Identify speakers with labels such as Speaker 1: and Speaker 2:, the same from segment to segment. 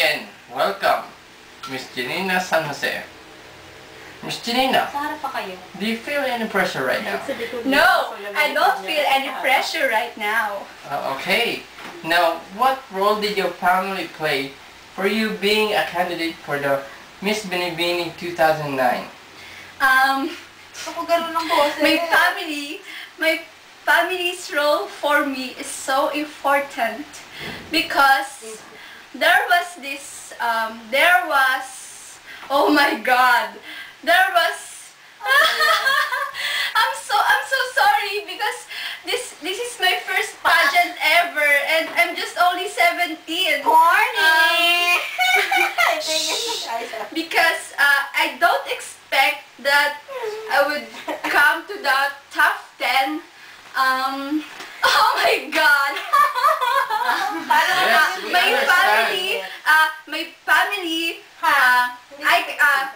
Speaker 1: again, welcome, Miss Janina San Jose. Miss Janina,
Speaker 2: Sa harap pa kayo.
Speaker 1: do you feel any pressure right now?
Speaker 3: No, I don't feel any pressure right now.
Speaker 1: Okay. Now, what role did your family play for you being a candidate for the Miss Binibini 2009?
Speaker 2: Ako ganun ng boses.
Speaker 3: My family's role for me is so important because there was oh my God, I'm so sorry because this is my first pageant ever and I'm just only 17.
Speaker 2: Corny!
Speaker 3: Because I don't expect that I would come to the top 10. Oh my God!
Speaker 1: Yes, we understand.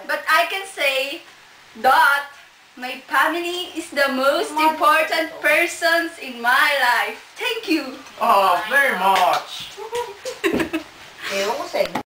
Speaker 3: But I can say that my family is the most important persons in my life. Thank you.
Speaker 1: Oh, very much.
Speaker 2: Ewan ko sa'yo.